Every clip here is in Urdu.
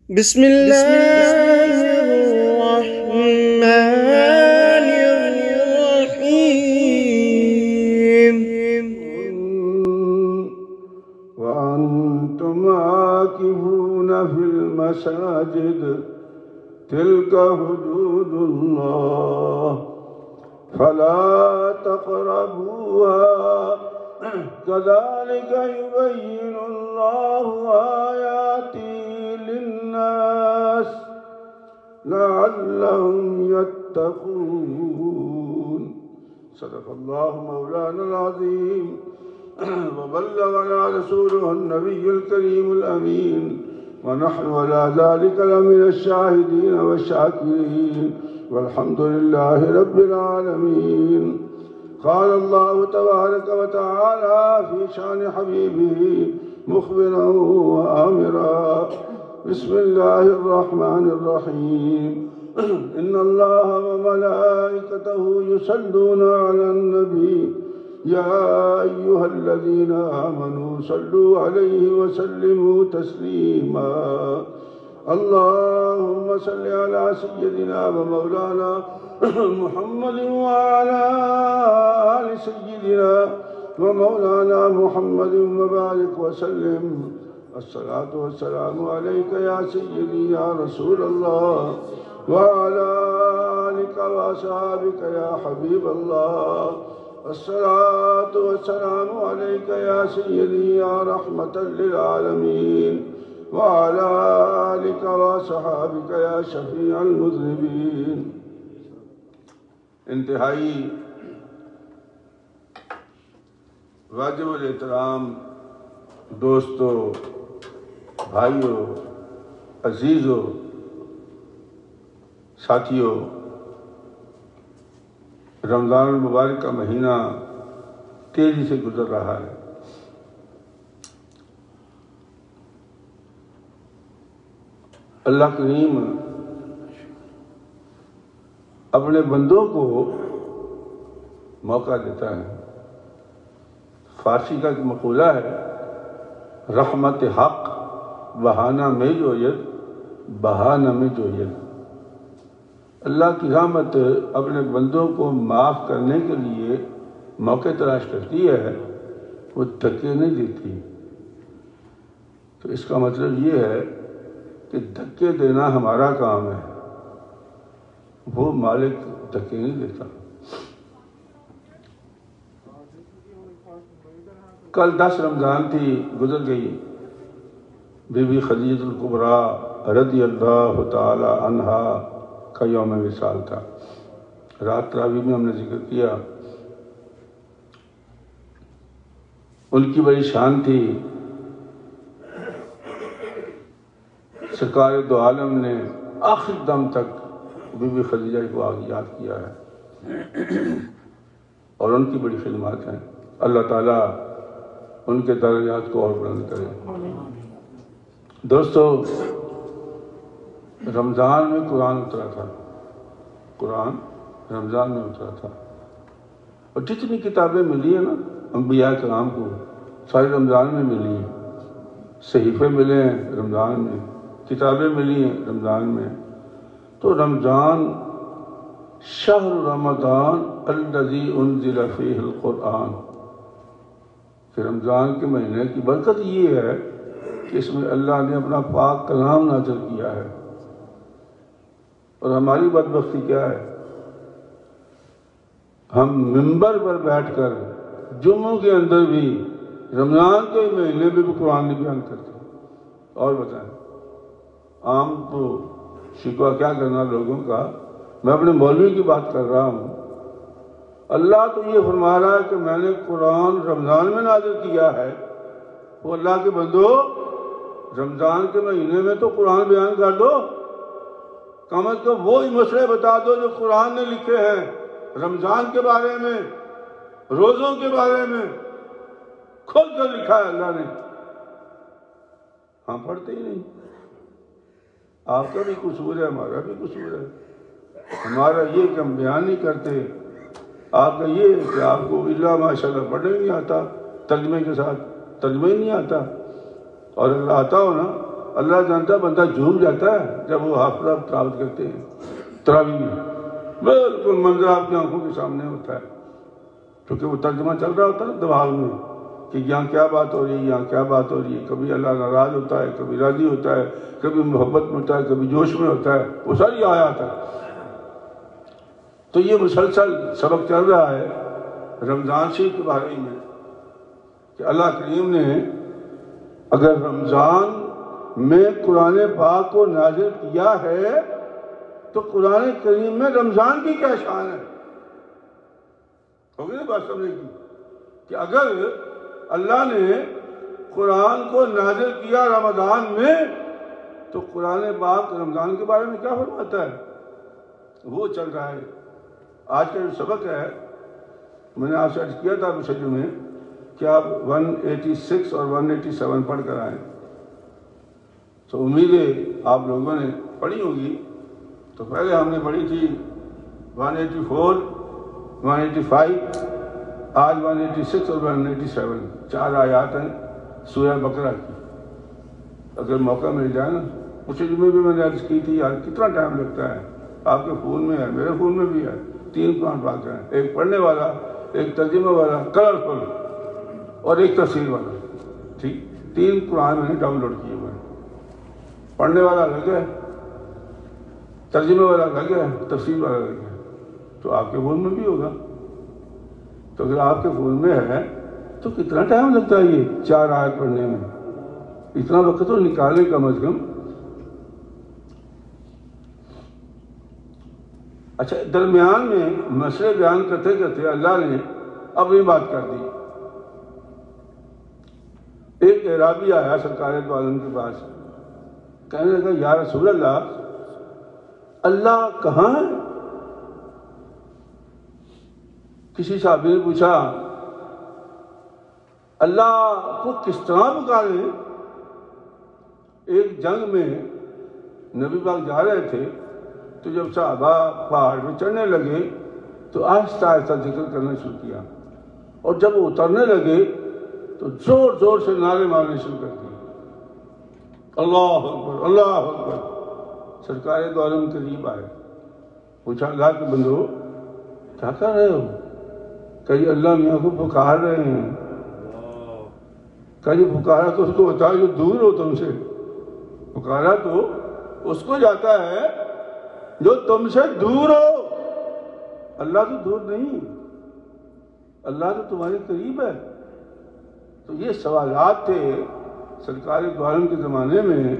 بسم الله الرحمن الرحيم. وأنتم عاكفون في المساجد تلك حدود الله فلا تقربوها كذلك يبين الله آياته للناس لعلهم يتقون. صدق الله مولانا العظيم وبلغنا رسوله النبي الكريم الأمين ونحن على ذلك لمن الشاهدين والشاكرين والحمد لله رب العالمين. قال الله تبارك وتعالى في شان حبيبه مخبرا وآمرا بسم الله الرحمن الرحيم إن الله وملائكته يصلون على النبي يا أيها الذين آمنوا صلوا عليه وسلموا تسليما. اللهم صل على سيدنا ومولانا محمد وعلى آل سيدنا ومولانا محمد وبارك وسلم. الصلاة والسلام عليك يا سيدي يا رسول الله وعلى آلك وأصحابك يا حبيب الله. الصلاة والسلام عليك يا سيدي يا رحمة للعالمين وعلى آلك وصحابك يا شفيع المذنبين. انتہائی واجب الاحترام دوستو، بھائیو، عزیزو، ساتھیو، رمضان المبارک کا مہینہ تیزی سے گزر رہا ہے۔ اللہ کریم اپنے بندوں کو موقع دیتا ہے۔ فارسی کا ایک مقولہ ہے، رحمت حق بہانہ میں جوید بہانہ میں جوید۔ اللہ کی رحمت اپنے بندوں کو معاف کرنے کے لیے موقع تلاش کرتی ہے، وہ دھکے نہیں دیتی۔ تو اس کا مطلب یہ ہے کہ دھکے دینا ہمارا کام ہے، وہ مالک دھکے نہیں دیتا۔ کل 10 رمضان تھی، گزر گئی۔ بی بی خدیجہ الکبریٰ رضی اللہ تعالی عنہا کا یوم وصال تھا۔ رات تراویح میں ہم نے ذکر کیا۔ ان کی بڑی شان تھی۔ سرکار دو عالم نے آخر دم تک بی بی خدیجہ کو آگے یاد کیا ہے، اور ان کی بڑی خدمات ہیں۔ اللہ تعالیٰ ان کے درجات کو اور بلند کرے۔ دوستو، رمضان میں قرآن اترا تھا، قرآن رمضان میں اترا تھا، اور جتنی کتابیں ملی ہیں نا انبیاء کرام کو، ساری رمضان میں ملی ہیں۔ صحیفے ملے ہیں رمضان میں، کتابیں ملی ہیں رمضان میں۔ تو رمضان شہر رمضان الذی انزل فیہ القرآن، کہ رمضان کے مہینے کی برکت یہ ہے کہ اس میں اللہ نے اپنا پاک کلام نازل کیا ہے۔ اور ہماری بدبختی کیا ہے؟ ہم منبر پر بیٹھ کر جمعوں کے اندر بھی رمضان کے مہینے میں بھی قرآن نہیں بیان کرتے۔ اور بتائیں، عام تو شکوہ کیا کرنا لوگوں کا، میں اپنے مولوی کی بات کر رہا ہوں۔ اللہ تو یہ فرما رہا ہے کہ میں نے قرآن رمضان میں نازل کیا ہے۔ وہ اللہ کے بندو، رمضان کے مہینے میں تو قرآن بیان کر دو، کم از کم وہی مسئلے بتا دو جو قرآن نے لکھے ہیں، رمضان کے بارے میں، روزوں کے بارے میں کھول کر لکھا ہے اللہ نے۔ ہم پڑھتے ہی نہیں۔ آپ کا بھی قصور ہے، ہمارا بھی قصور ہے۔ ہمارا یہ کہ ہم بیان نہیں کرتے، آپ کا یہ ہے کہ آپ کو اللہ ماشاءاللہ پڑھنے نہیں آتا، ترجمے کے ساتھ ترجمہ ہی نہیں آتا۔ اور اگر آتا ہو نا اللہ جانتا بندہ جھوم جاتا ہے جب وہ حافظہ تلاوت کرتے ہیں تراویح میں، بالکل منظر آپ کی آنکھوں کے سامنے ہوتا ہے، کیونکہ وہ ترجمہ چل رہا ہوتا ہے نا دماغ میں کہ یہاں کیا بات ہو رہی ہے، یہاں کیا بات ہو رہی ہے، کبھی اللہ ناراض ہوتا ہے، کبھی راضی ہوتا ہے، کبھی محبت میں ہوتا ہے، کبھی جوش میں ہوتا ہے، وہ ساری آیات ہے۔ تو یہ مسلسل سبق چل رہا ہے رمضان شریف کے بارے میں کہ اللہ کریم نے اگر رمضان میں قرآن پاک کو نازل کیا ہے تو قرآن کریم میں رمضان کی کیا شان ہے؟ ہوگی نا بات سمجھنے کی کہ اگر اللہ نے قرآن کو نازل کیا رمضان میں تو قرآن پاک رمضان کے بارے میں کیا فرماتا ہے؟ وہ چل رہا ہے۔ آج کا جو سبق ہے میں نے آپ سے عرض کیا تھا مسجد میں کہ آپ 186 اور 187 پڑھ کر آئیں، تو امید ہے آپ لوگوں نے پڑھی ہوگی۔ تو پہلے ہم نے پڑھی تھی 184 185، آج 186 اور 187، 4 آیات ہیں سورہ بقرہ کی۔ اگر موقع مل جائے نا، اس جمعے بھی میں نے عرض کی تھی یار کتنا ٹائم لگتا ہے، آپ کے فون میں ہے، میرے فون میں بھی ہے، 3 قرآن پاک ہیں، ایک پڑھنے والا، ایک ترجمہ والا کلرفل اور ایک تفسیر والا، ٹھیک 3 قرآن میں نے ڈاؤن لوڈ کیے ہوئے ہیں۔ پڑھنے والا الگ ہے، ترجمے والا الگ ہے، تفسیر والا الگ ہے، تو آپ کے فون میں بھی ہوگا۔ تو اگر آپ کے فون میں ہے تو کتنا ٹائم لگتا ہے یہ 4 آیت پڑھنے میں؟ اتنا وقت تو نکالے کم از کم۔ اچھا، درمیان میں مسئلے بیان کرتے کرتے اللہ نے اپنی بات کر دی۔ ایک اعرابی آیا سرکار دو عالم کے پاس، کہنے لگا یا رسول اللہ، اللہ کہاں ہے؟ کسی صحابی نے پوچھا اللہ کو کس طرح پکاریں؟ ایک جنگ میں نبی پاک جا رہے تھے تو جب صحابہ پہاڑ پہ چڑھنے لگے تو آہستہ آہستہ ذکر کرنا شروع کیا، اور جب وہ اترنے لگے تو زور زور سے نعرے مارنے شروع کر دیے، اللہ اکبر اللہ اکبر۔ سرکار دو عالم قریب آئے، پوچھا اللہ کے بندو کیا کر رہے ہو؟ کہ جی اللہ میاں کو پکار رہے ہیں۔ کہ جی پکارا تو اس کو بتاؤ جو دور ہو تم سے، پکارا تو اس کو جاتا ہے جو تم سے دور ہو، اللہ تو دور نہیں، اللہ تو تمہارے قریب ہے۔ تو یہ سوالات تھے سرکار دو عالم کے زمانے میں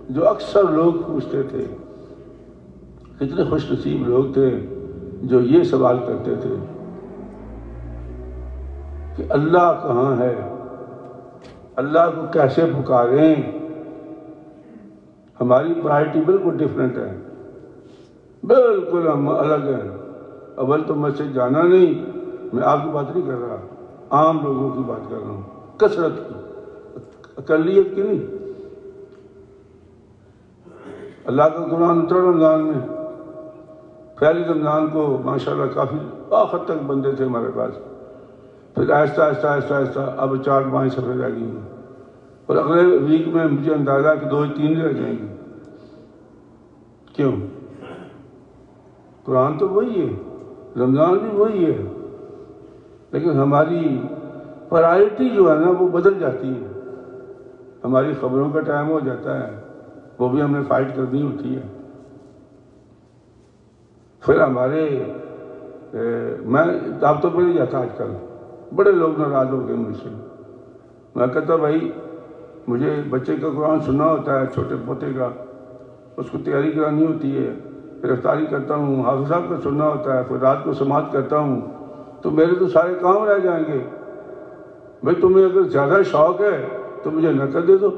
جو اکثر لوگ پوچھتے تھے۔ کتنے خوش نصیب لوگ تھے جو یہ سوال کرتے تھے کہ اللہ کہاں ہے، اللہ کو کیسے پکاریں۔ ہماری پرائرٹی بالکل ڈیفرنٹ ہے، بالکل ہم الگ ہیں۔ اول تو مسجد جانا نہیں، میں آپ کی بات نہیں کر رہا، عام لوگوں کی بات کر رہا ہوں، کثرت کی، اقلیت کی نہیں۔ اللہ کا قرآن اترا رمضان میں، پہلی رمضان کو ماشاءاللہ کافی آخر تک بندے تھے ہمارے پاس، پھر آہستہ آہستہ آہستہ آہستہ اب 4-5 صفحے رہ گئی ہیں، اور اگلے ویک میں مجھے اندازہ کہ 2-3 رہ جائیں گی۔ کیوں؟ قرآن تو وہی ہے، رمضان بھی وہی ہے، لیکن ہماری پرائرٹی جو ہے نا وہ بدل جاتی ہے۔ ہماری خبروں کا ٹائم ہو جاتا ہے، وہ بھی ہم نے فائٹ کرنی ہوتی ہے۔ پھر ہمارے میں دعوتوں پہ نہیں جاتا آج کل، بڑے لوگ ناراض ہو گئے مجھ سے۔ میں کہتا بھائی مجھے بچے کا قرآن سننا ہوتا ہے، چھوٹے پوتے کا، اس کو تیاری کرانی ہوتی ہے، پھر افطاری کرتا ہوں، حافظ صاحب کا سننا ہوتا ہے، پھر رات کو سماعت کرتا ہوں، تو میرے تو سارے کام رہ جائیں گے۔ بھائی تمہیں اگر زیادہ شوق ہے تو مجھے نقد دے دو،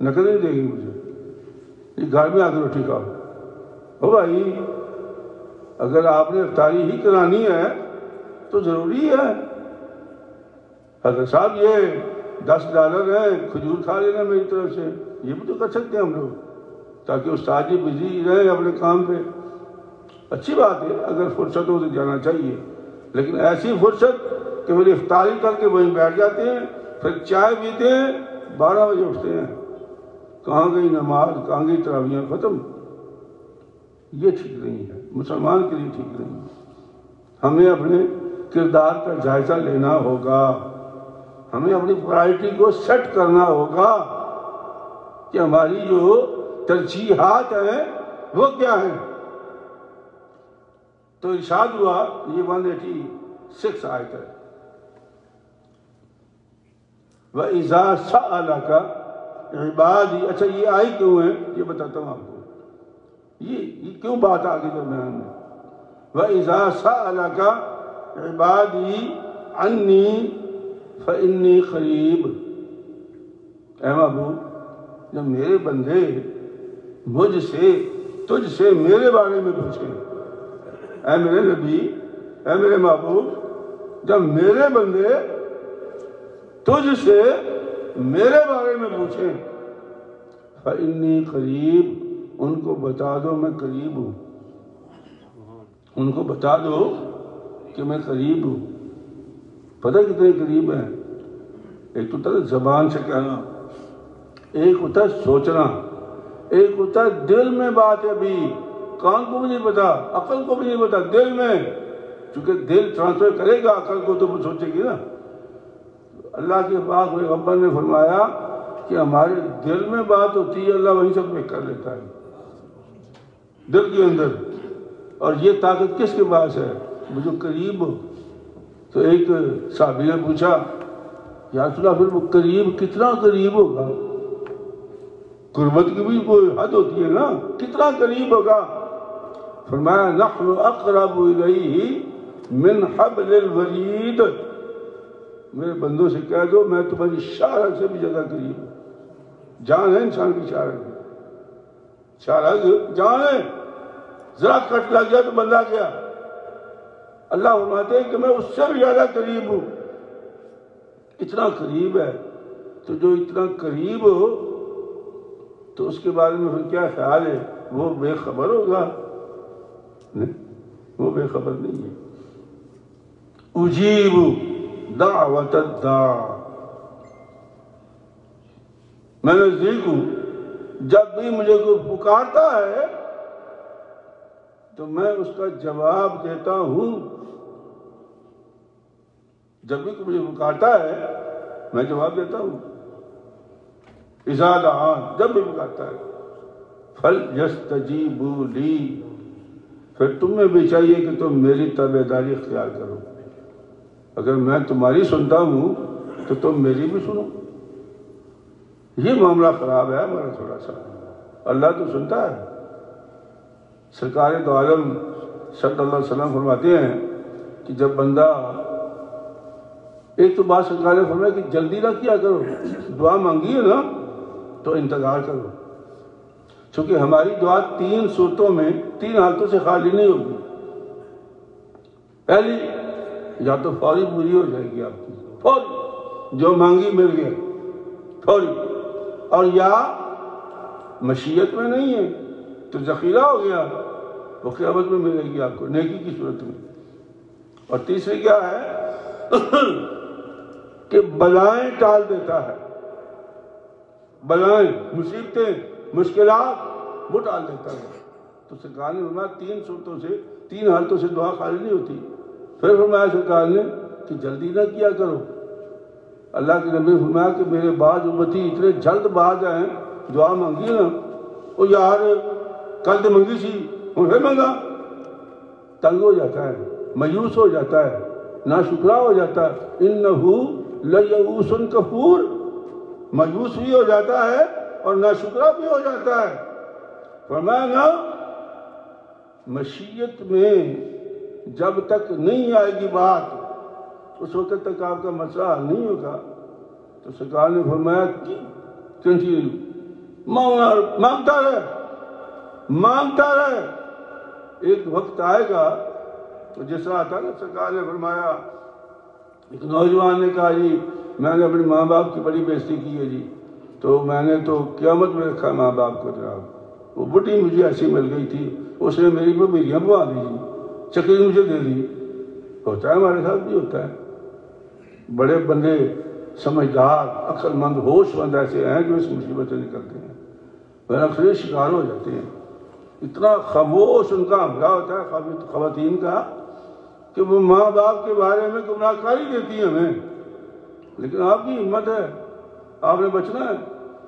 نقد نہیں دے گی مجھے، یہ گھر میں آ کے روٹی کھاؤ۔ او بھائی اگر آپ نے افطاری ہی کرانی ہے تو ضروری ہے۔ حضرت صاحب یہ $10 ہے، کھجور کھا لینا میری طرف سے، یہ بھی تو کر سکتے ہیں ہم لوگ، تاکہ استاد جی بزی رہے اپنے کام پہ۔ اچھی بات ہے، اگر فرصت ہو تو جانا چاہیے، لیکن ایسی فرصت کہ پھر افطاری کر کے وہیں بیٹھ جاتے ہیں، پھر چائے پیتے ہیں، 12 بجے اٹھتے ہیں، کہاں گئی نماز، کہاں گئی تراویحیں، ختم. یہ ٹھیک نہیں ہے، مسلمان کے لیے ٹھیک نہیں ہے. ہمیں اپنے کردار کا جائزہ لینا ہوگا، ہمیں اپنی پرائرٹی کو سیٹ کرنا ہوگا کہ ہماری جو ترجیحات ہیں وہ کیا ہیں. تو ارشاد ہوا، یہ 186 آیت ہے، وَإِذَا سَأَلَكَ عِبَادِي. اچھا یہ آئی کیوں ہے یہ بتاتا ہوں آپ کو، یہ کیوں بات آگے درمیان میں. وَإِذَا سَأَلَكَ عِبَادِي عَنِّي فَإِنِّي قَرِيبٌ. اے محبوب، جب میرے بندے مجھ سے تجھ سے میرے بارے میں پوچھیں، اے میرے نبی، اے میرے محبوب، جب میرے بندے تجھ سے میرے بارے میں پوچھیں، فَإِنِّي قَرِيب، ان کو بتا دو میں قریب ہوں. ان کو بتا دو کہ میں قریب ہوں. پتہ کتنے قریب ہیں؟ ایک ہوتا ہے زبان سے کہنا، ایک ہوتا ہے سوچنا، ایک ہوتا ہے دل میں بات ہے. ابھی کان کو بھی نہیں پتا، عقل کو بھی نہیں پتا، دل میں، چونکہ دل ٹرانسفر کرے گا عقل کو تو وہ سوچے گی نا. اللہ کے پاک پیغمبر نے فرمایا کہ ہمارے دل میں بات ہوتی ہے، اللہ وہیں سب میں کر لیتا ہے، دل کے اندر. اور یہ طاقت کس کے پاس ہے؟ وہ جو قریب ہو. تو ایک صحابی نے پوچھا، یا رسول اللہ پھر وہ قریب کتنا قریب ہوگا؟ قربت کی بھی کوئی حد ہوتی ہے نا، کتنا قریب ہوگا؟ فرمایا نحن اقرب الیہ من حبل الورید. میرے بندوں سے کہہ دو میں تمہاری شارک سے بھی زیادہ قریب ہوں. جان ہے انسان کی شارک، شارک جان ہے، ذرا کٹ لگ گیا تو بندہ گیا. اللہ فرماتے ہیں کہ میں اس سے بھی زیادہ قریب ہوں. اتنا قریب ہے. تو جو اتنا قریب ہو تو اس کے بارے میں پھر کیا خیال ہے؟ وہ بے خبر ہوگا؟ نہیں، وہ بے خبر نہیں ہے. اجیب دعوت الداع، میں نزدیک ہوں، جب بھی مجھے کوئی پکارتا ہے تو میں اس کا جواب دیتا ہوں. جب بھی کوئی مجھے پکارتا ہے میں جواب دیتا ہوں. اذا دعان، جب بھی پکارتا ہے. فَلْيَسْتَجِيبُوا لِي، پھر تمہیں بھی چاہیے کہ تم میری تابعداری اختیار کرو. اگر میں تمہاری سنتا ہوں تو تم میری بھی سنو. یہ معاملہ خراب ہے ہمارا تھوڑا سا. اللہ تو سنتا ہے. سرکار دو عالم صلی اللہ علیہ وسلم فرماتے ہیں کہ جب بندہ، ایک تو بات سرکار نے فرمایا کہ جلدی نہ کیا کرو، دعا مانگی ہے نا تو انتظار کرو. چونکہ ہماری دعا 3 صورتوں میں 3 حالتوں سے خالی نہیں ہوگی. پہلی، یا تو فوری پوری ہو جائے گی آپ کی، فوری، جو مانگی مل گیا فوری. اور یا مشیت میں نہیں ہے تو ذخیرہ ہو گیا، وہ قیامت میں ملے گی آپ کو نیکی کی صورت میں. اور تیسری کیا ہے کہ بلائیں ٹال دیتا ہے. بلائیں، مصیبتیں، مشکلات وہ ٹال دیتا ہے. تو سرکار نے فرمایا 3 صورتوں سے 3 حالتوں سے دعا خالی نہیں ہوتی. پھر فرمایا سرکار نے کہ جلدی نہ کیا کرو. اللہ کے نبی فرمایا کہ میرے بعض امتی اتنے جلد باز ہیں، دعا مانگی نا، وہ یار کل تو منگی سی ہوں پھر منگا، تنگ ہو جاتا ہے، مایوس ہو جاتا ہے، ناشکرا ہو جاتا ہے. انہو لیئوس کفور، مایوس بھی ہو جاتا ہے اور ناشکرا بھی ہو جاتا ہے. فرمایا نا مشیت میں جب تک نہیں آئے گی بات اس وقت تک آپ کا مسئلہ حل نہیں ہوگا. تو سرکار نے فرمایا کنٹینیو مانگتا رہے، مانگتا رہے. ایک وقت آئے گا تو جس طرح تھا نا، سرکار نے فرمایا ایک نوجوان نے کہا جی میں نے اپنے ماں باپ کی بڑی بےزتی کی ہے جی، تو میں نے تو قیامت میں رکھا ماں باپ کو. جناب وہ بڈی مجھے ایسی مل گئی تھی، اس نے میری پر بیریاں بوا دی جی، چکری مجھے دے دی. ہوتا ہے ہمارے ساتھ بھی ہوتا ہے. بڑے بندے سمجھدار عقل مند ہوش مند ایسے ہیں جو اس مصیبت سے نکلتے ہیں. ورنہ اکثر شکار ہو جاتے ہیں. اتنا خاموش ان کا حملہ ہوتا ہے خواتین کا کہ وہ ماں باپ کے بارے میں گمراہ کاری دیتی ہیں ہمیں. لیکن آپ کی ہمت ہے, آپ نے بچنا ہے.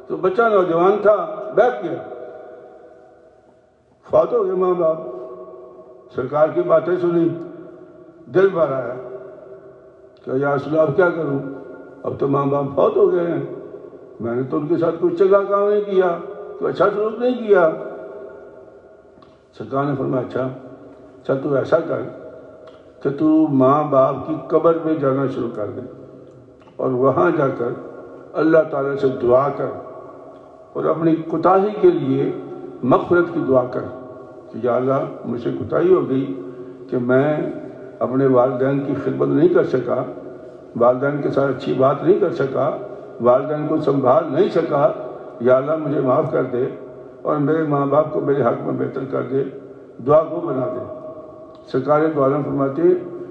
تو بچہ نوجوان تھا, بیٹھ گیا, فوت ہو گئے ماں باپ. سرکار کی باتیں سنی, دل بھر آیا کہ یا رسول اللہ اب کیا کروں, اب تو ماں باپ فوت ہو گئے ہیں, میں نے تو ان کے ساتھ کوئی چنگا کام نہیں کیا, کوئی اچھا سلوک نہیں کیا. سرکار نے فرمایا اچھا چل تو ایسا کر کہ تو ماں باپ کی قبر پہ جانا شروع کر دے اور وہاں جا کر اللہ تعالیٰ سے دعا کر اور اپنی کوتاہی کے لیے مغفرت کی دعا کر کہ یا اللہ مجھ سے کوتاہی ہو گئی کہ میں اپنے والدین کی خدمت نہیں کر سکا, والدین کے ساتھ اچھی بات نہیں کر سکا, والدین کو سنبھال نہیں سکا. یا اللہ مجھے معاف کر دے اور میرے ماں باپ کو میرے حق میں بہتر کر دے, دعا کو بنا دے. سرکار دو عالم فرماتے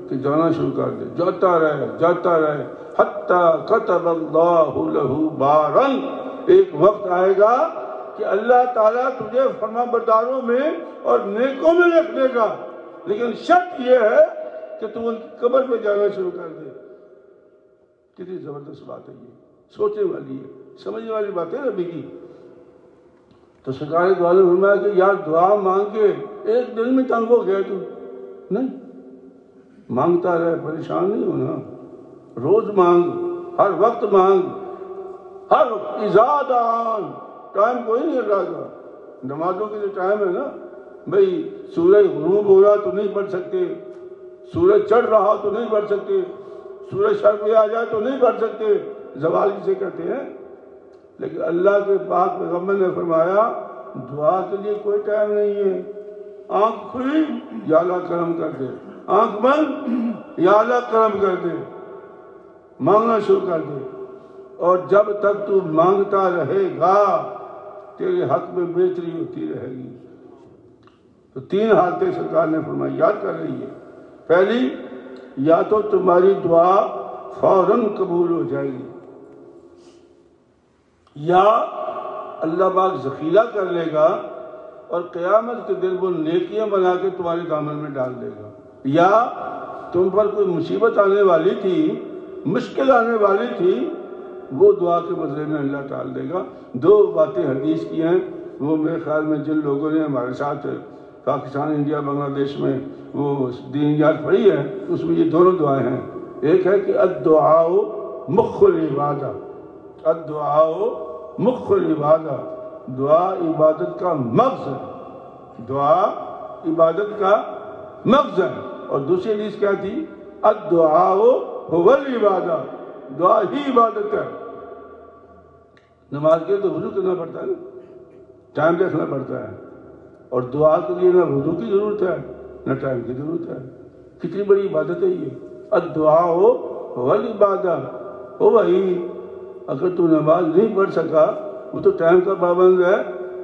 کہ جانا شروع کر دے, جاتا رہے حتیٰ کتب اللہ لہ بارن. ایک وقت آئے گا کہ اللہ تعالیٰ تجھے فرما برداروں میں اور نیکوں میں رکھ دے گا, لیکن شرط یہ ہے کہ تو ان کی قبر پہ جانا شروع کر دے. کتنی زبردست بات ہے, یہ سوچنے والی ہے, سمجھنے والی بات ہے نبی کی. تو سرکار دو عالم فرمایا کہ یار دعا مانگ کے ایک دن میں تنگ ہو گیا تو نہیں, مانگتا رہے, پریشان نہیں ہونا, روز مانگ, ہر وقت مانگ, ہر وقت ایجاد آن. ٹائم کوئی نہیں اللہ کا, نمازوں کے لیے ٹائم ہے نا بھئی. سورج غروب ہو رہا تو نہیں پڑھ سکتے, سورج چڑھ رہا تو نہیں پڑھ سکتے, سورج سر پہ آ جائے تو نہیں پڑھ سکتے, زوال جسے کہتے ہیں. لیکن اللہ کے پاک پیغمبر نے فرمایا دعا کے لیے کوئی ٹائم نہیں ہے. آنکھ کھلی یا اللہ کرم کر دے, آنکھ بند یا اللہ کرم کر دے, مانگنا شروع کر دے. اور جب تک تو مانگتا رہے گا تیرے حق میں بہتری ہوتی رہے گی. تو 3 حالتیں سرکار نے فرمائی یاد کر رہی ہے. پہلی, یا تو تمہاری دعا فوراً قبول ہو جائے گی, یا اللہ پاک ذخیرہ کر لے گا اور قیامت کے دن وہ نیکیاں بنا کے تمہارے دامن میں ڈال دے گا, یا تم پر کوئی مصیبت آنے والی تھی, مشکل آنے والی تھی, وہ دعا کے بدلے میں اللہ ڈال دے گا. 2 باتیں حدیث کی ہیں, وہ میرے خیال میں جن لوگوں نے ہمارے ساتھ پاکستان, انڈیا, بنگلہ دیش میں وہ دین یاد پڑھی ہے اس میں یہ دونوں دعائیں ہیں. ایک ہے کہ الدعاء مخ العبادہ, الدعاء مخ العبادہ, دعا عبادت کا مغز ہے, دعا عبادت کا مغز ہے. اور دوسری حدیث کیا تھی, الدعاء هو العبادہ, دعا ہی عبادت ہے. نماز کے تو وضو کرنا پڑتا ہے نا, ٹائم دیکھنا پڑتا ہے, اور دعا کے لیے نہ وضو کی ضرورت ہے نہ ٹائم کی ضرورت ہے. کتنی بڑی عبادت ہے یہ, الدعاء هو العبادہ. او بھائی اگر تو نماز نہیں پڑھ سکا, وہ تو ٹائم کا پابند ہے,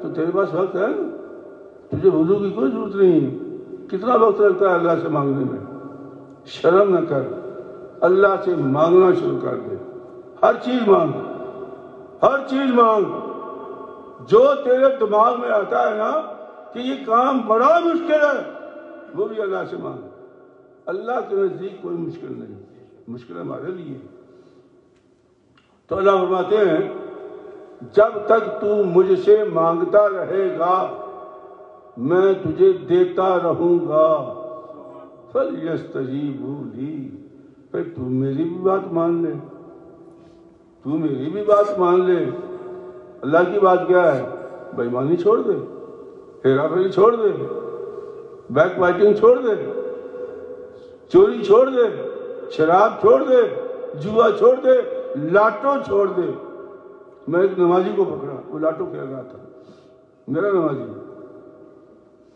تو تیرے پاس وقت ہے, تجھے وضو کی کوئی ضرورت نہیں ہے. کتنا وقت لگتا ہے اللہ سے مانگنے میں, شرم نہ کر, اللہ سے مانگنا شروع کر دے. ہر چیز مانگ, ہر چیز مانگ, جو تیرے دماغ میں آتا ہے نا کہ یہ کام بڑا مشکل ہے, وہ بھی اللہ سے مانگ. اللہ کے نزدیک کوئی مشکل نہیں, مشکل ہمارے لیے. تو اللہ فرماتے ہیں جب تک تو مجھ سے مانگتا رہے گا میں تجھے دیتا رہوں گا. فَلْيَسْتَجِيبُوا لِي, پھر تو میری بھی بات مان لے, تو میری بھی بات مان لے. اللہ کی بات کیا ہے, بے ایمانی چھوڑ دے, ہیرا پھیری چھوڑ دے, بیک بائٹنگ چھوڑ دے, چوری چھوڑ دے, شراب چھوڑ دے, جوا چھوڑ دے, لاٹو چھوڑ دے. میں ایک نمازی کو پکڑا, وہ لاٹو کھیل رہا تھا, میرا نمازی.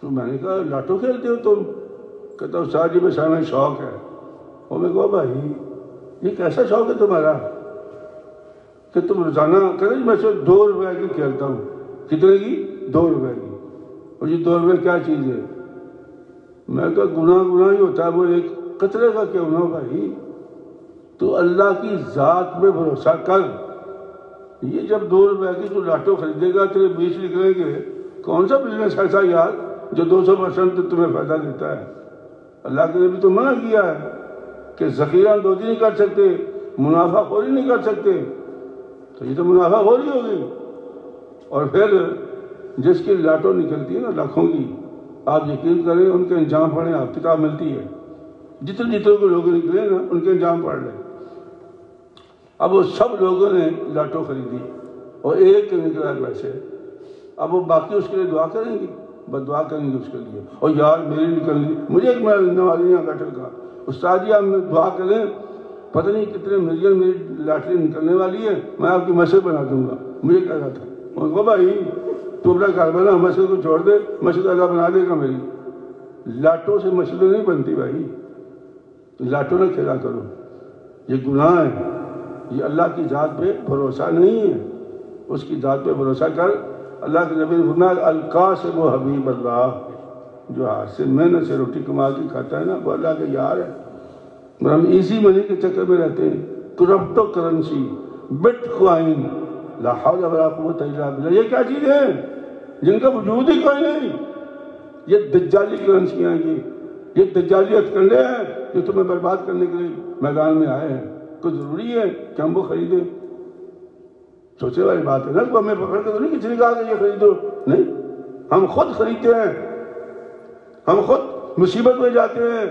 تو میں نے کہا لاٹو کھیلتے ہو تم؟ کہتا ہوں استاد جی بس ہمیں شوق ہے. اور میں کہا بھائی یہ کیسا شوق ہے تمہارا کہ تم روزانہ کہتے میں صرف 2 روپے کی کھیلتا ہوں. کتنے کی؟ 2 روپے کی. اور یہ 2 روپے کیا چیز ہے؟ میں کہا گناہ ہی ہوتا ہے, وہ ایک قطرے کا کیوں نہ بھائی, تو اللہ کی ذات میں بھروسہ کر. یہ جب 2 روپے کی تو لاٹو خریدے گا تیرے 20 نکلیں گے، کون سا بزنس ایسا یار جو 200% تمہیں فائدہ دیتا ہے؟ اللہ کے نبی تو منع کیا ہے کہ ذخیرہ اندوزی نہیں کر سکتے، منافع خوری نہیں کر سکتے، تو یہ تو منافع خوری ہوگی۔ اور پھر جس کی لاٹو نکلتی ہے نا لاکھوں کی، آپ یقین کریں ان کے انجام پڑھیں، آپ کتاب ملتی ہے، جتنے کو لوگ نکلے نا ان کے انجام پڑھ لیں۔ اب وہ سب لوگوں نے لاٹو خریدی اور ایک نکلا ویسے، اب وہ باقی اس کے لیے دعا کریں گے، بد دعا کریں گے اس کے لیے، اور یار میری نکلنی، مجھے ایک نوالیاں بیٹھے کا استاد جی آپ دعا کریں، پتہ نہیں کتنے ملین میری لاٹری نکلنے والی ہے، میں آپ کی مسجد بنا دوں گا۔ مجھے کہہ رہا تھا ان کو بھائی تو اپنا گھر بنا، مسجد کو چھوڑ دے، مسجد اللہ بنا دے گا میری۔ لاٹو سے مسجدیں نہیں بنتی بھائی، لاٹو نہ کھیلا کرو، یہ گناہ ہے، یہ اللہ کی ذات پہ بھروسہ نہیں ہے، اس کی ذات پہ بھروسہ کر۔ اللہ کے نبی نے فرمایا القاسم حبیب اللہ، جو ہاتھ سے محنت سے روٹی کما کے کھاتا ہے نا وہ اللہ کے یار ہے۔ ہم ایزی منی کے چکر میں رہتے ہیں، کرپٹو کرنسی، بٹ کوائن، لا حول ولا قوت الا باللہ، یہ کیا چیز ہے جن کا وجود ہی کوئی نہیں؟ یہ دجالی کرنسیاں ہیں، یہ دجالی ہتھکنڈے ہیں جو تمہیں برباد کرنے کے لیے میدان میں آئے ہیں۔ کوئی ضروری ہے کہ ہم وہ خریدیں؟ سوچے والی بات ہے نا، تو ہمیں پکڑ کے تو نہیں کسی نے کہا کہ یہ خریدو، نہیں، ہم خود خریدتے ہیں، ہم خود مصیبت میں جاتے ہیں۔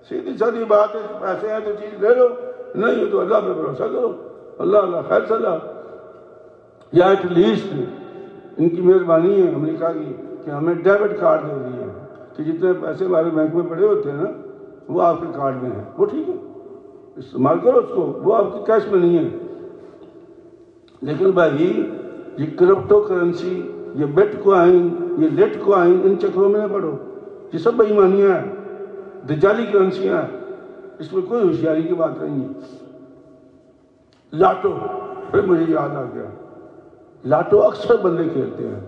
سیدھی سادھی بات ہے، پیسے ہیں تو چیز لے لو، نہیں ہے تو اللہ پہ بھروسہ کرو، اللہ اللہ خیر صلاح۔ یا ایٹ لیسٹ ان کی مہربانی ہے امریکہ کی کہ ہمیں ڈیبٹ کارڈ دے دیے ہیں کہ جتنے پیسے ہمارے بینک میں پڑے ہوتے ہیں نا وہ آپ کے کارڈ میں ہیں، وہ ٹھیک ہے استعمال کرو اس کو، وہ آپ کے کیش میں نہیں ہے۔ لیکن بھائی یہ کرپٹو کرنسی، یہ بٹ کوائن، یہ لیٹ کوائن، ان چکروں میں نہ پڑو، یہ سب بے ایمانیاں ہیں، دجالی کرنسیاں ہیں، اس میں کوئی ہوشیاری کی بات نہیں ہے۔ لاٹو، پھر مجھے یاد آ گیا، لاٹو اکثر بندے کھیلتے ہیں،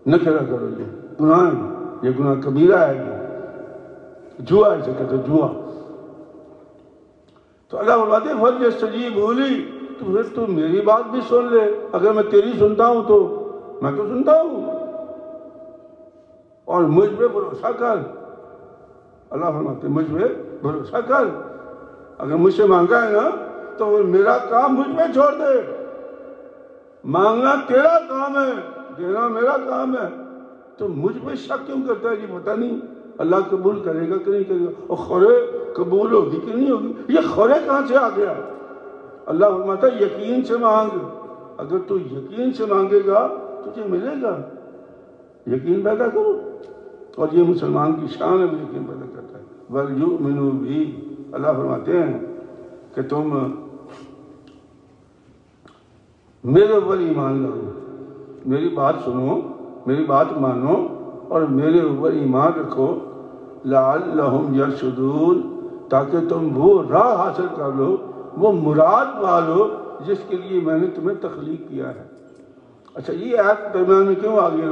نہ کھیلا کرو، یہ گناہ ہے، یہ گناہ کبیرہ ہے، یہ جوا اسے کہتے ہیں، جوا۔ تو اللہ فرماتے ہیں فَلْيَسْتَجِيبُوا لِي، تو پھر تو میری بات بھی سن لے، اگر میں تیری سنتا ہوں تو میں تو سنتا ہوں، اور مجھ پہ بھروسہ کر۔ اللہ فرماتے ہیں مجھ پہ بھروسہ کر، اگر مجھ سے مانگا ہے نا تو میرا کام مجھ پہ چھوڑ دے، مانگنا تیرا کام ہے، دینا میرا کام ہے، تو مجھ پہ شک کیوں کرتا ہے؟ یہ پتہ نہیں اللہ قبول کرے گا کہ نہیں کرے گا، اور خورے قبول ہوگی کہ نہیں ہوگی، یہ خورے کہاں سے آ گیا؟ اللہ فرماتا ہے یقین سے مانگ، اگر تو یقین سے مانگے گا تجھے ملے گا، یقین پیدا کرو، اور یہ مسلمان کی شان ہے، یقین پیدا کرتا ہے۔ وَلْيُؤْمِنُوا بِهِ، اللہ فرماتے ہیں کہ تم میرے اوپر ایمان لاؤ، میری بات سنو، میری بات مانو اور میرے اوپر ایمان رکھو، لَعَلَّهُمْ يَرْشُدُونَ، تاکہ تم وہ راہ حاصل کر لو، وہ مراد پا لو جس کے لیے میں نے تمہیں تخلیق کیا ہے۔ اچھا یہ آیت درمیان میں کیوں آ گئی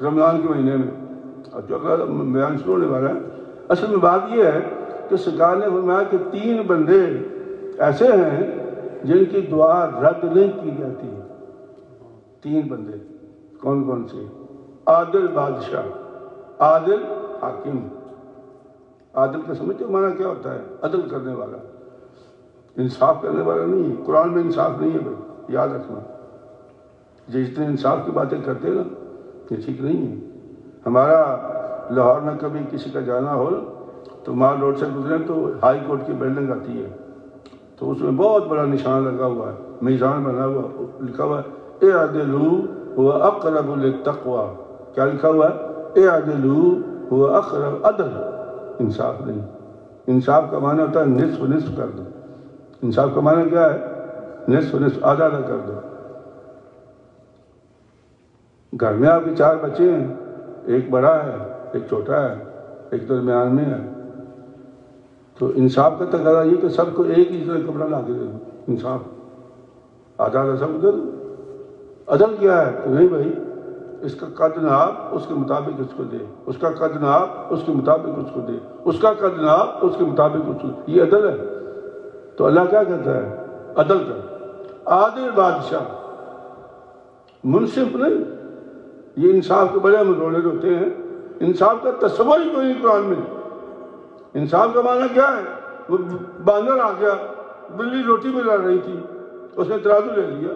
رمضان کے مہینے میں؟ اب جو اگلا بیان شروع ہونے والا ہے، اصل میں بات یہ ہے کہ سرکار نے فرمایا کہ 3 بندے ایسے ہیں جن کی دعا رد نہیں کی جاتی۔ 3 بندے کون کون سے؟ عادل بادشاہ، عادل حاکم۔ عادل کا سمجھتے ہو معنی کیا ہوتا ہے؟ عدل کرنے والا، انصاف کرنے والا نہیں ہے۔ قرآن میں انصاف نہیں ہے بھائی، یاد رکھنا، جتنے انصاف کی باتیں کرتے ہیں نا یہ ٹھیک نہیں ہے۔ ہمارا لاہور میں کبھی کسی کا جانا ہو تو مال روڈ سے گزرے تو ہائی کورٹ کی بلڈنگ آتی ہے، تو اس میں بہت بڑا نشان لگا ہوا ہے، میزان بنا ہوا، لکھا ہوا ہے اعدلوا هو اقرب للتقوی۔ کیا لکھا ہوا ہے؟ اعدلوا هو اقرب، عدل، انصاف نہیں۔ انصاف کا معنی ہوتا ہے نصف نصف کر دو۔ انصاف کا معنی کیا ہے؟ نصف نصف، آدھا آدھا کر دو۔ گھر میں آپ کے 4 بچے ہیں، ایک بڑا ہے، ایک چھوٹا ہے، ایک درمیان میں ہے، تو انصاف کا تقاضا یہ کہ سب کو ایک ہی طرح کپڑا لا کے دے دو، انصاف، آدھا آدھا سب کو دے دو۔ عدل کیا ہے کہ نہیں بھائی اس کا قد ناپ اس کے مطابق اس کو دے، اس کا قد ناپ اس کے مطابق اس کو دے، اس کا قد ناپ اس کے مطابق اس کو دے، یہ عدل ہے۔ تو اللہ کیا کہتا ہے؟ عدل کر، عادل بادشاہ، منصف نہیں۔ یہ انصاف کے بڑے مدولے ہوتے ہیں، انصاف کا تصور ہی کوئی نہیں قرآن میں۔ انصاف کا معنی کیا ہے؟ وہ باندر آ گیا، بلی روٹی میں لڑ رہی تھی، اس نے ترازو لے لیا،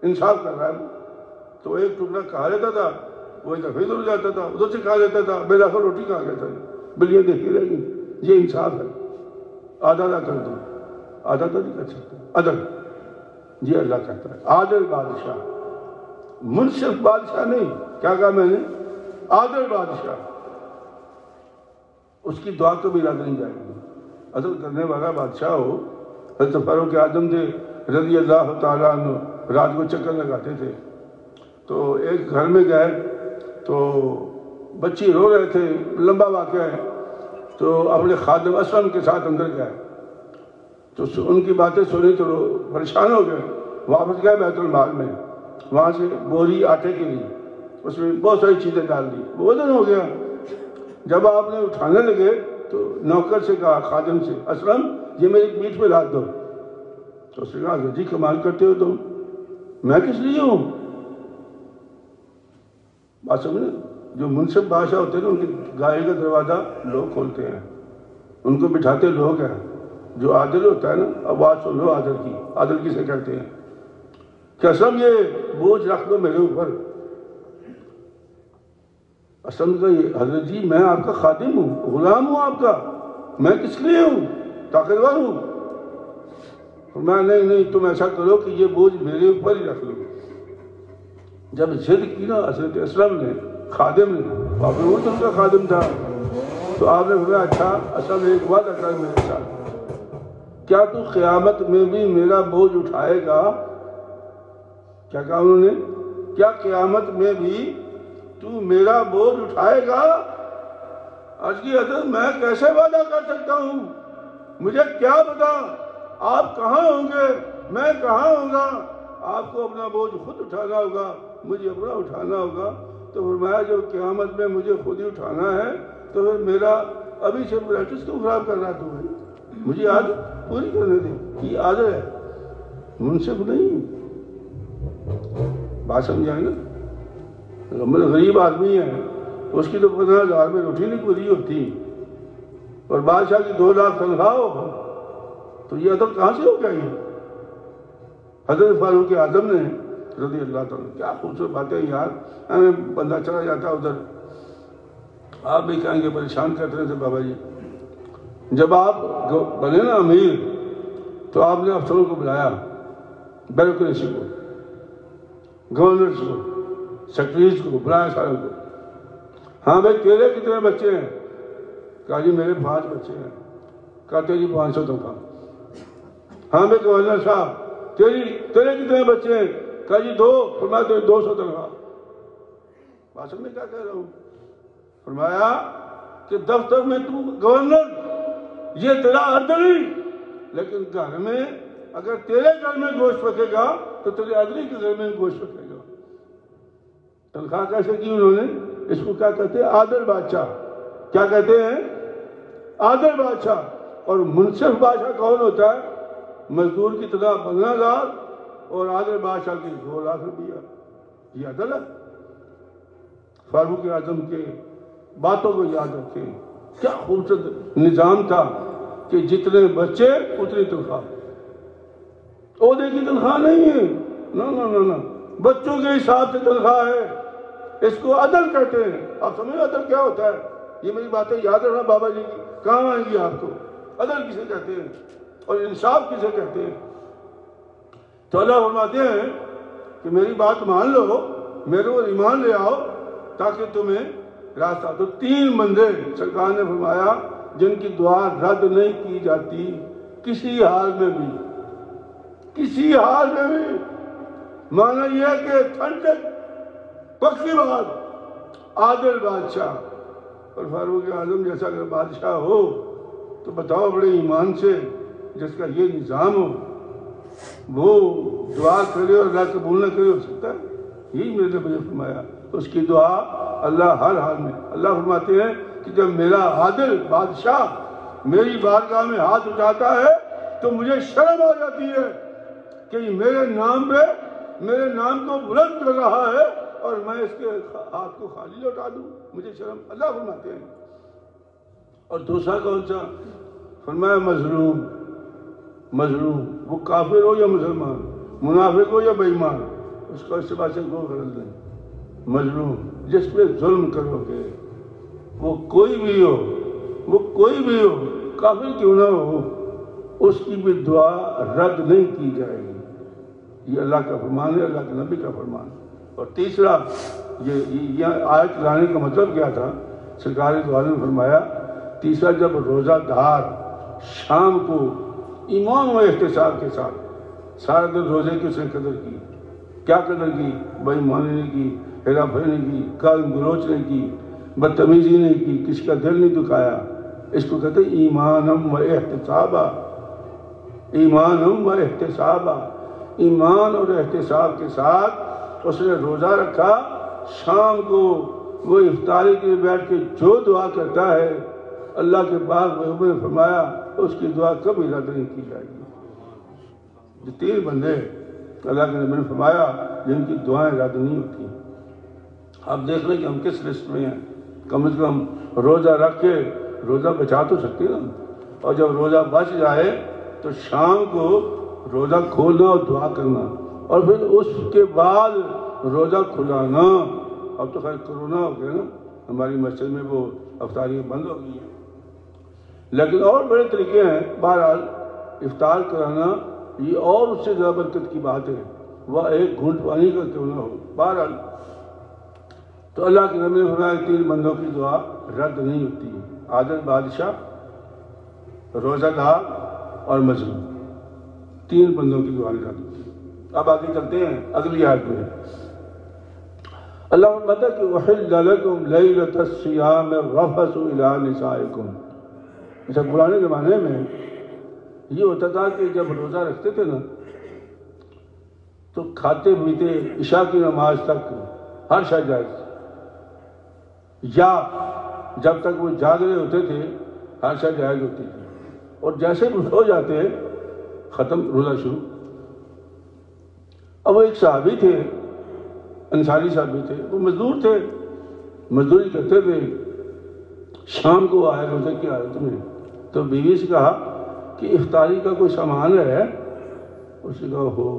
انصاف کر رہا ہے، تو ایک ٹکڑا کھا لیتا تھا، وہ ایک دفعہ ادھر جاتا تھا، ادھر سے کھا لیتا تھا، بے دفعہ روٹی کھا لیتا تھا، بلیاں دیکھتی رہ گئی۔ یہ انصاف ہے، آدھا آدھا کر دو، آدھا تو نہیں کر سکتے، عدل۔ یہ اللہ کہتا ہے عادل بادشاہ، منصف بادشاہ نہیں۔ کیا کہا میں نے؟ عادل بادشاہ۔ اس کی دعا کبھی رد نہیں جائے گی۔ عدل کرنے والا بادشاہ ہو۔ حضرت فاروق اعظم تھے رضی اللہ تعالیٰ عنہ، رات کو چکر لگاتے تھے، تو ایک گھر میں گئے تو بچی رو رہے تھے، لمبا واقعہ ہے، تو اپنے خادم اسلم کے ساتھ اندر گئے، تو ان کی باتیں سنی تو پریشان ہو گئے، واپس گئے بیت المال میں، وہاں سے بوری آٹے کی لی، اس میں بہت ساری چیزیں ڈال دی، وہ وزن ہو گیا۔ جب آپ نے اٹھانے لگے تو نوکر سے کہا، خادم سے، اسلم یہ میری پیٹھ پہ لاد دو۔ تو اس نے کہا جی کمال کرتے ہو تم، میں کس لیے ہوں؟ بات سمجھے؟ جو منصف بادشاہ ہوتے ہیں نا، ان کی گاڑی کا دروازہ لوگ کھولتے ہیں، ان کو بٹھاتے لوگ ہیں۔ جو عادل ہوتا ہے نا، آواز سن لو عادل کی۔ عادل کسے کہتے ہیں؟ کہ اسلم یہ بوجھ رکھ دو میرے اوپر۔ اسلم کا حضرت جی میں آپ کا خادم ہوں، غلام ہوں آپ کا، میں کس لیے ہوں؟ طاقتور ہوں۔ فرمایا نہیں تم ایسا کرو کہ یہ بوجھ میرے اوپر ہی رکھ لو۔ جب ضد کی نا حضرت اسلم نے، خادم نے، آپ نے وہ تو ان کا خادم تھا، تو آپ نے فرمایا اچھا اسلم ایک وعدہ کر میرے ساتھ، کیا تو قیامت میں بھی میرا بوجھ اٹھائے گا؟ کیا کہا انہوں نے؟ کیا قیامت میں بھی تو میرا بوجھ اٹھائے گا؟ عرض کی حضرت میں کیسے وعدہ کر سکتا ہوں، مجھے کیا پتا آپ کہاں ہوں گے، میں کہاں ہوں گا، آپ کو اپنا بوجھ خود اٹھانا ہوگا، مجھے اپنا اٹھانا ہوگا۔ تو فرمایا جب قیامت میں مجھے خود ہی اٹھانا ہے تو پھر میرا ابھی سے پریکٹس کیوں خراب کر رہا تو مجھے عادت پوری کرنے دیں۔ یہ عادت ہے، منصف نہیں۔ بات سمجھائیں نا؟ غریب آدمی ہے، اس کی تو 15,000 میں روٹی نہیں پوری ہوتی، اور بادشاہ کی 2 لاکھ تنخواہ ہو، تو یہ عدل کہاں سے ہو گیا؟ یہ حضرت فاروق اعظم نے رضی اللہ تعالیٰ، کیا خوبصورت باتیں یار، ہمیں بندہ چلا جاتا ادھر، آپ بھی کہیں گے پریشان کرتے رہتے بابا جی۔ جب آپ بنے نا امیر تو آپ نے افسروں کو بلایا، بیوروکریسی کو، گورنرز کو، سیکرٹریز کو بلایا، سارے کو۔ ہاں بھائی تیرے کتنے بچے ہیں؟ کہا جی میرے 5 بچے ہیں۔ کہا تیری 500 تنخواہ۔ ہاں بھائی گورنر صاحب تیرے کتنے بچے ہیں؟ کہا جی 2۔ فرمایا تیری 200 تنخواہ۔ بات سمجھ میں کیا کہہ رہا ہوں؟ فرمایا کہ دفتر میں تو گورنر، یہ تیرا عدل ہی، لیکن گھر میں اگر تیرے گھر میں گوشت پکے گا تو تیرے عدلی کے گھر میں گوشت پکے گا۔ تنخواہ کیسے کی انہوں نے؟ اس کو کیا کہتے ہیں؟ عادل بادشاہ۔ کیا کہتے ہیں؟ عادل بادشاہ۔ اور منصف بادشاہ کون ہوتا ہے؟ مزدور کی طرح 15,000 اور عادل بادشاہ کی 2 لاکھ روپیہ۔ یہ عدل ہے؟ فاروق اعظم کے باتوں کو یاد رکھیں، کیا خوبصورت نظام تھا کہ جتنے بچے اتنی تنخواہ۔ عہدے کی تنخواہ نہیں ہے، نہ، بچوں کے حساب سے تنخواہ ہے۔ اس کو عدل کہتے ہیں۔ آپ سمجھیں عدل کیا ہوتا ہے؟ یہ میری باتیں یاد رکھنا بابا جی کی، کام آئیں گی آپ کو۔ عدل کسے کہتے ہیں اور انصاف کسے کہتے ہیں؟ تو اللہ فرماتے ہیں کہ میری بات مان لو، میرے کو ایمان لے آؤ تاکہ تمہیں راستہ۔ تو 3 بندے سرکار نے فرمایا جن کی دعا رد نہیں کی جاتی کسی حال میں بھی، کسی حال میں بھی۔ معنی یہ ہے کہ ٹھنڈے پکی بات، عادل بادشاہ۔ اور فاروق اعظم جیسا اگر بادشاہ ہو تو بتاؤ بڑے ایمان سے، جس کا یہ نظام ہو، وہ دعا کرے اور اللہ قبول نہ کرے، ہو سکتا ہے؟ یہی میرے نے مجھے فرمایا۔ اس کی دعا اللہ ہر حال میں۔ اللہ فرماتے ہیں کہ جب میرا عادل بادشاہ میری بارگاہ میں ہاتھ اٹھاتا ہے تو مجھے شرم آ جاتی ہے، کہ یہ میرے نام کو بلند کر رہا ہے اور میں اس کے ہاتھ کو خالی لوٹا دوں؟ مجھے شرم اللہ فرماتے ہیں۔ اور دوسرا کون سا؟ فرمایا مظلوم، وہ کافر ہو یا مسلمان، منافق ہو یا بے ایمان، اس کو اس بات سے کوئی غرض نہیں۔ مظلوم جس پہ ظلم کرو گے، وہ کوئی بھی ہو، کافر کیوں نہ ہو، اس کی بھی دعا رد نہیں کی جائے گی۔ یہ اللہ کا فرمان ہے، اللہ کے نبی کا فرمان۔ اور تیسرا، یہ آیت لانے کا مطلب کیا تھا؟ سرکار دو عالم نے فرمایا تیسرا، جب روزہ دار شام کو ایمان و احتساب کے ساتھ سارا دن روزے کی اس نے قدر کی، کیا قدر کی؟ بے ایمانی نہیں کی، ہیرا پھیری نہیں کی، گالی گلوچ نہیں کی، بدتمیزی نہیں کی، کسی کا دل نہیں دکھایا۔ اس کو کہتے ہیں ایمانم و احتسابا، ایمانم و احتسابا، ایمان اور احتساب کے ساتھ اس نے روزہ رکھا۔ شام کو وہ افطاری کے لیے بیٹھ کے جو دعا کرتا ہے، اللہ کے پاک محبوب نے فرمایا اس کی دعا کبھی رد نہیں کی جائے گی۔ یہ 3 بندے اللہ کے نبی نے فرمایا جن کی دعائیں رد نہیں ہوتی۔ آپ دیکھ لیں کہ ہم کس لسٹ میں ہیں۔ کم از کم روزہ رکھ کے روزہ بچا تو سکتے ہیں نا، اور جب روزہ بچ جائے تو شام کو روزہ کھولنا اور دعا کرنا، اور پھر اس کے بعد روزہ کھلانا۔ اب تو خیر کرونا ہو گیا نا، ہماری مسجد میں وہ افطاریاں بند ہو گئی ہیں، لیکن اور بڑے طریقے ہیں۔ بہرحال افطار کرانا یہ اور اس سے زیادہ برکت کی بات ہے، وہ ایک گھونٹ پانی کا کیوں نہ ہو۔ بہرحال تو اللہ کے نبی نے فرمایا 3 بندوں کی دعا رد نہیں ہوتی: عادل بادشاہ، روزہ دار اور مظلوم۔ 3 بندوں کی دعا رد ہوتی ہے۔ اب آگے چلتے ہیں اگلی آیت میں۔ اللہ فرماتا ہے کہ احل لکم لیلۃ الصیام الرفث الی نسائکم۔ اچھا، پرانے زمانے میں یہ ہوتا تھا کہ جب روزہ رکھتے تھے نا تو کھاتے پیتے عشاء کی نماز تک ہر شے جائز، یا جب تک وہ جاگ رہے ہوتے تھے ہر شے جائز ہوتی تھی، اور جیسے وہ سو جاتے ختم روزہ شروع۔ اب وہ ایک صحابی تھے، انصاری صحابی تھے، وہ مزدور تھے، مزدوری کرتے تھے۔ شام کو آئے روزے کی حالت میں، تو بیوی سے کہا کہ افطاری کا کوئی سامان ہے؟ اس نے کہا ہو،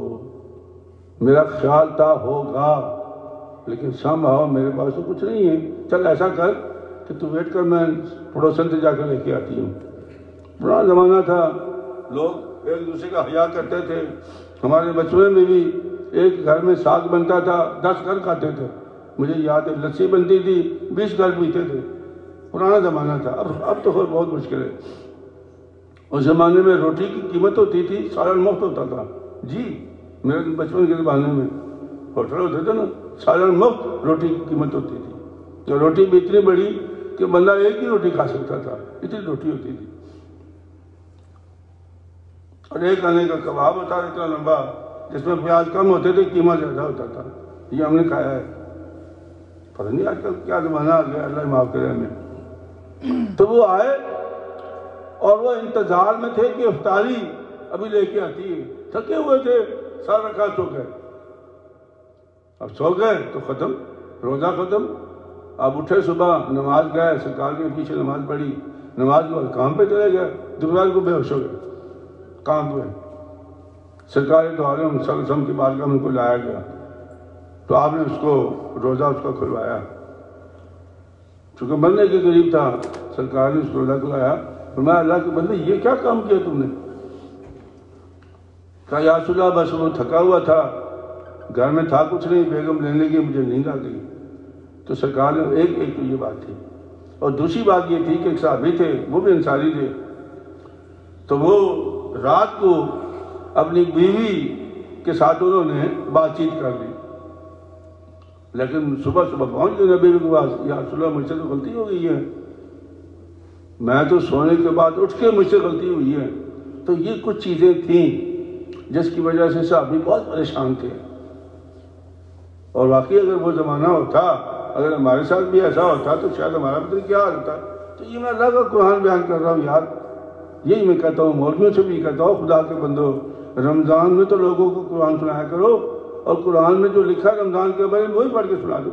میرا خیال تھا ہوگا، لیکن سامحاؤ میرے پاس تو کچھ نہیں ہے، چل ایسا کر کہ تو ویٹ کر، میں پڑوسن سے جا کر لے کے آتی ہوں۔ پرانا زمانہ تھا، لوگ ایک دوسرے کا حیا کرتے تھے۔ ہمارے بچپن میں بھی ایک گھر میں ساگ بنتا تھا، 10 گھر کھاتے تھے۔ مجھے یاد ہے لسی بنتی تھی، 20 گھر پیتے تھے۔ پرانا زمانہ تھا، اب تو خود بہت مشکل ہے۔ اس زمانے میں روٹی کی قیمت ہوتی تھی، سالن مفت ہوتا تھا۔ جی، میرے بچپن کے زمانے میں ہوٹل ہوتے تھے نا، سالن مفت روٹی کی قیمت ہوتی تھی۔ تو روٹی بھی اتنی بڑی کہ بندہ ایک ہی روٹی کھا سکتا تھا، اتنی روٹی ہوتی تھی۔ اور ایک آنے کا کباب ہوتا تھا اتنا لمبا، جس میں پیاز کم ہوتے تھے، قیمہ زیادہ ہوتا تھا۔ یہ ہم نے کھایا ہے۔ پتہ نہیں آج کل کیا زمانہ آ گیا، اللہ معاف کرے ہمیں۔ تو وہ آئے اور وہ انتظار میں تھے کہ افطاری ابھی لے کے آتی ہے، تھکے ہوئے تھے، سارا رکعت سو گئے۔ اب سو گئے تو ختم، روزہ ختم۔ اب اٹھے صبح، نماز گئے، سرکار کے پیچھے نماز پڑھی، نماز میں کام پہ چلے گئے، دوپہر کو بے ہوش ہو گئے کام پہ۔ سرکار دو عالم صلی اللہ علیہ وسلم کی بارگاہ میں کو لایا گیا، تو آپ نے اس کو روزہ اس کا کھلوایا، چونکہ مرنے کے قریب تھا۔ سرکار نے اس کو روزہ کھلایا، فرمایا اللہ کے بندے یہ کیا کام کیا تم نے؟ کہا یا رسول اللہ بس وہ تھکا ہوا تھا، گھر میں تھا کچھ نہیں، بیگم لینے لگی، مجھے نیند آ گئی۔ تو سرکار نے ایک تو یہ بات تھی، اور دوسری بات یہ تھی کہ ایک صحابی تھے، وہ بھی انصاری تھے، تو وہ رات کو اپنی بیوی کے ساتھ انہوں نے بات چیت کر لی، لیکن صبح پہنچ گئے نبی کے پاس، یا رسول اللہ مجھ سے تو غلطی ہو گئی ہے، میں تو سونے کے بعد اٹھ کے مجھ سے غلطی ہوئی ہے۔ تو یہ کچھ چیزیں تھیں جس کی وجہ سے صحابی بہت پریشان تھے، اور واقعی اگر وہ زمانہ ہوتا، اگر ہمارے ساتھ بھی ایسا ہوتا تو شاید ہمارا پتہ کیا حال ہوتا۔ تو یہ میں اللہ کا قرآن بیان کر رہا ہوں یار، یہی میں کہتا ہوں، مولویوں سے بھی کہتا ہوں، خدا کے بندو رمضان میں تو لوگوں کو قرآن سنایا کرو، اور قرآن میں جو لکھا ہے رمضان کے بارے میں وہی پڑھ کے سنا دو۔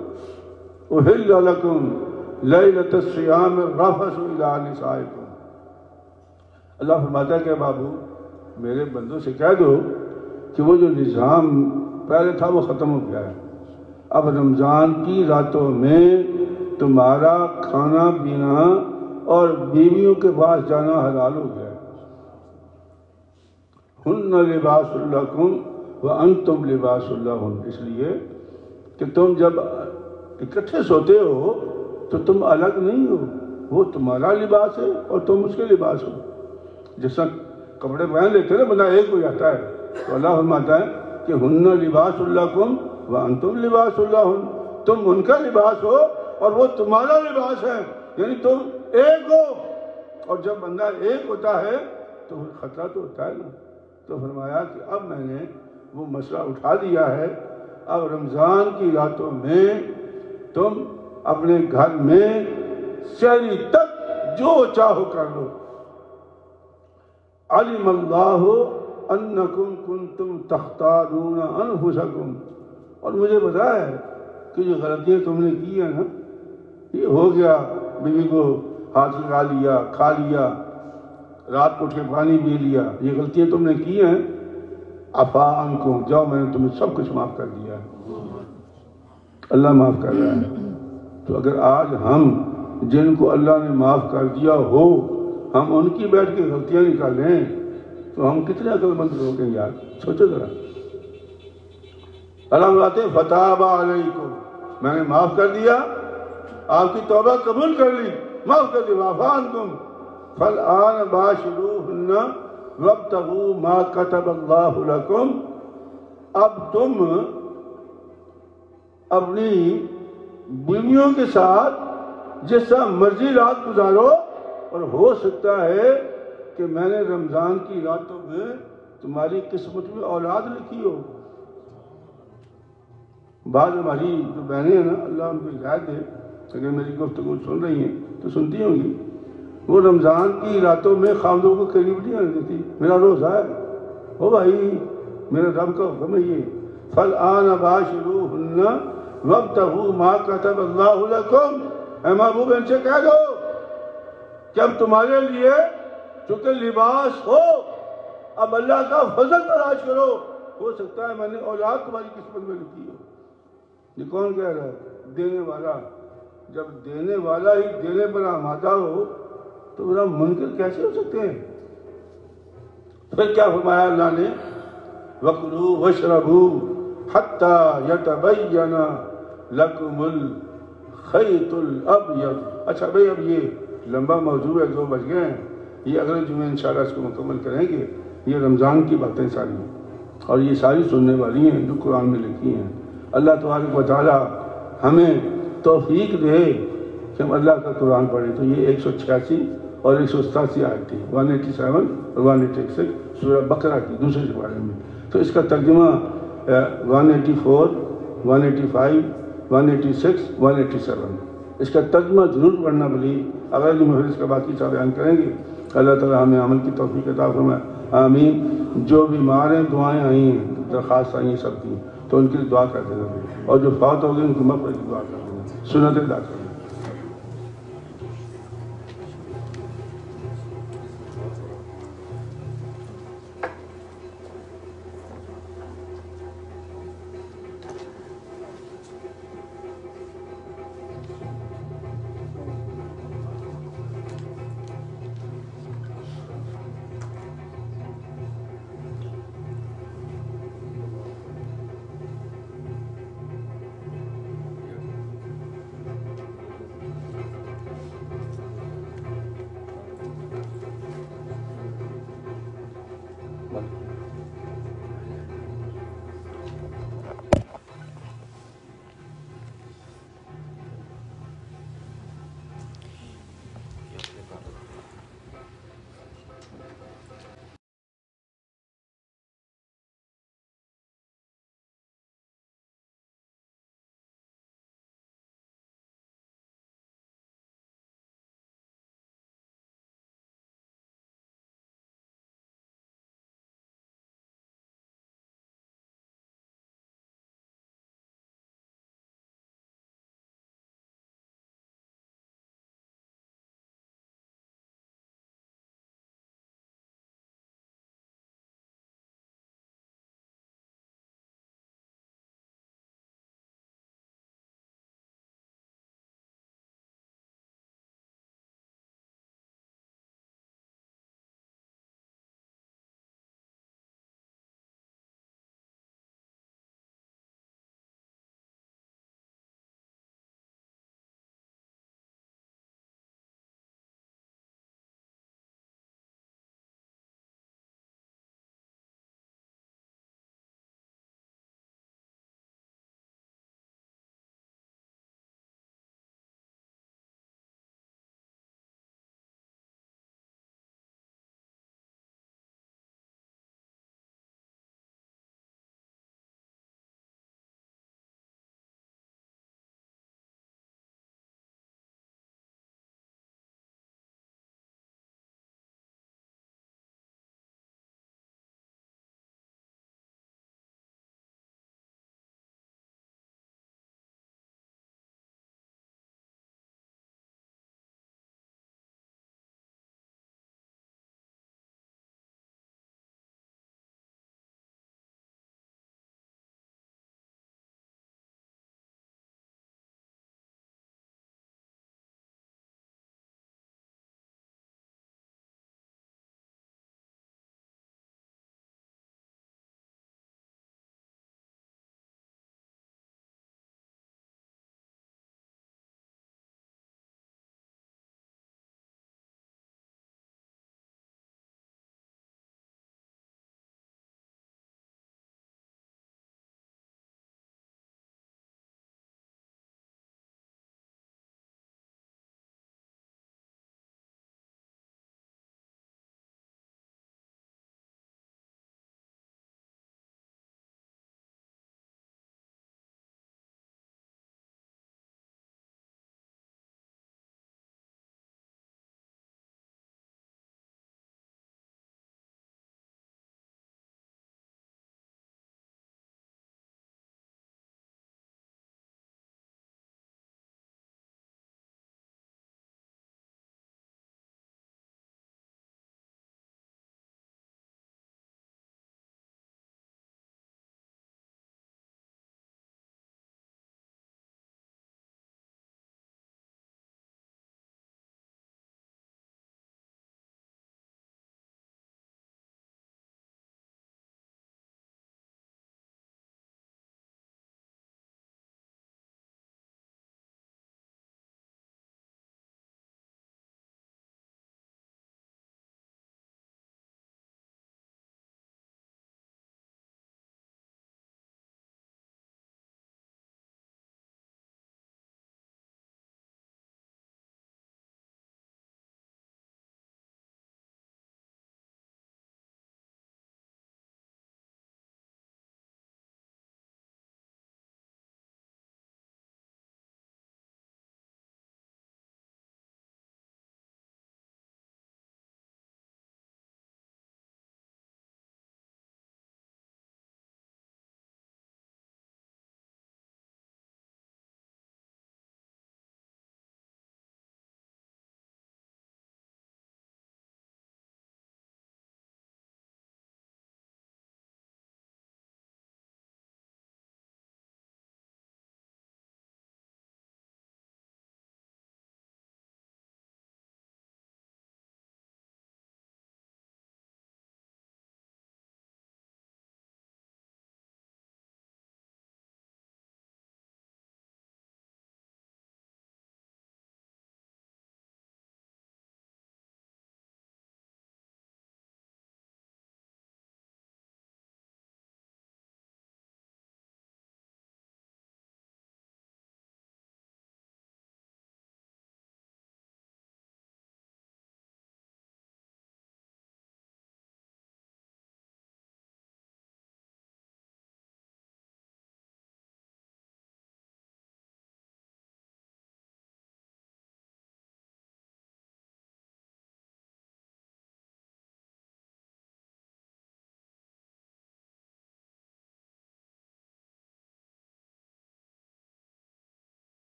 احل لکم لیلۃ الصیام الرفث الی نسائکم، اللہ فرماتا ہے کہ بابو میرے بندوں سے کہہ دو کہ وہ جو نظام پہلے تھا وہ ختم ہو گیا ہے، اب رمضان کی راتوں میں تمہارا کھانا پینا اور بیویوں کے پاس جانا حلال ہو گیا ہے۔ ہن لباس لکم وانتم لباس لہن، اس لیے کہ تم جب اکٹھے سوتے ہو تو تم الگ نہیں ہو، وہ تمہارا لباس ہے اور تم اس کے لباس ہو۔ جیسا کپڑے پہن لیتے ہیں نا بندہ ایک ہو جاتا ہے، تو اللہ فرماتا ہے کہ ہن لباس لکم وانتم لباس لہن، تم ان کا لباس ہو اور وہ تمہارا لباس ہے، یعنی تم ایک ہو۔ اور جب بندہ ایک ہوتا ہے تو خطرہ تو ہوتا ہے نا، تو فرمایا کہ اب میں نے وہ مسئلہ اٹھا دیا ہے، اب رمضان کی راتوں میں تم اپنے گھر میں سحری تک جو چاہو کر لو۔ علم اللہ انکم کنتم تختارون انفسکم، اور مجھے پتا ہے کہ جو غلطیاں تم نے کی ہیں نا، یہ ہو گیا بیوی کو ہاتھ لگا لیا، کھا لیا، رات کو اٹھ کے پانی پی لیا، یہ غلطیاں تم نے کی ہیں، عفا عنکم، جاؤ میں نے تمہیں سب کچھ معاف کر دیا ہے، اللہ معاف کر رہا ہے۔ تو اگر آج ہم جن کو اللہ نے معاف کر دیا ہو ہم ان کی بیٹھ کے غلطیاں نکالیں تو ہم کتنے عقل مند لوگ ہیں یار، سوچو ذرا۔ اللہ بلاتے ہیں فتاب علیکم، میں نے معاف کر دیا، آپ کی توبہ قبول کر لی، معاف کر دیا، عفا عنکم فالآن باشروہن وابتغوا ما کتب اللہ لکم، اب تم اپنی بیویوں کے ساتھ جس طرح مرضی رات گزارو، اور ہو سکتا ہے کہ میں نے رمضان کی راتوں میں تمہاری قسمت میں اولاد لکھی ہو۔ بعض ہماری جو بہنیں ہیں نا، اللہ ان کو ہدایت دے، اگر میری گفتگو سن رہی ہیں تو سنتی ہوں گی، وہ رمضان کی راتوں میں خامدوں کو قریب نہیں آنے دیتی، میرا روزہ ہے، او بھائی میرے رب کا حکم ہے یہ، فالآن باشروہن وابتغوا ما کتب اللہ لکم، اے محبوب ان سے کہہ دو کہ اب تمہارے لیے چونکہ لباس ہو، اب اللہ کا فضل تلاش کرو، ہو سکتا ہے میں نے اولاد تمہاری قسمت میں لکھی ہو۔ یہ کون کہہ رہا ہے؟ دینے والا۔ جب دینے والا ہی دینے پر آمادہ ہو تو میرا منکر کیسے ہو سکتے ہیں؟ پھر کیا فرمایا اللہ نے؟ وَكُلُوا وَاشْرَبُوا حَتَّى يَتَبَيَّنَ لَكُمُ الْخَيْطُ الْأَبْيَضُ۔ اچھا بھئی اب یہ لمبا موضوع ہے، 2 بج گئے ہیں، یہ اگلے جمعے انشاءاللہ اس کو مکمل کریں گے۔ یہ رمضان کی باتیں ساری ہیں اور یہ ساری سننے والی ہیں جو قرآن میں لکھی ہیں۔ اللہ تبارک و تعالی ہمیں توفیق دے کہ ہم اللہ کا قرآن پڑھیں۔ تو یہ 186 اور 187 آیت تھی، 187 اور 186 سورہ بقرہ کی دوسرے بارے میں۔ تو اس کا ترجمہ 184 185 186 187، اس کا ترجمہ ضرور پڑھنا بلی، اگر میں پھر اس کا باقی سا بیان کریں گے۔ اللہ تعالیٰ ہمیں عمل کی توفیق عطا فرمائے، آمین۔ جو بیمار ہیں دعائیں آئی ہیں، درخواست آئی ہیں سب کی، تو ان کے لیے دعا کر دینا، اور جو فوت ہو گئے ان کی مغفرت کی دعا کر دینا، سنت ادا کر دینا۔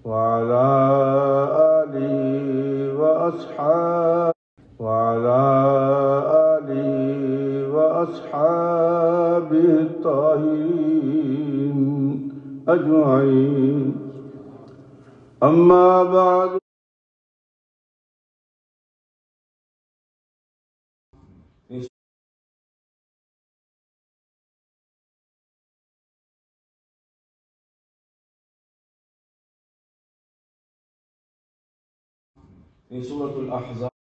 وعلى آله وأصحابه الطاهرين أجمعين. أما بعد. سورة الأحزاب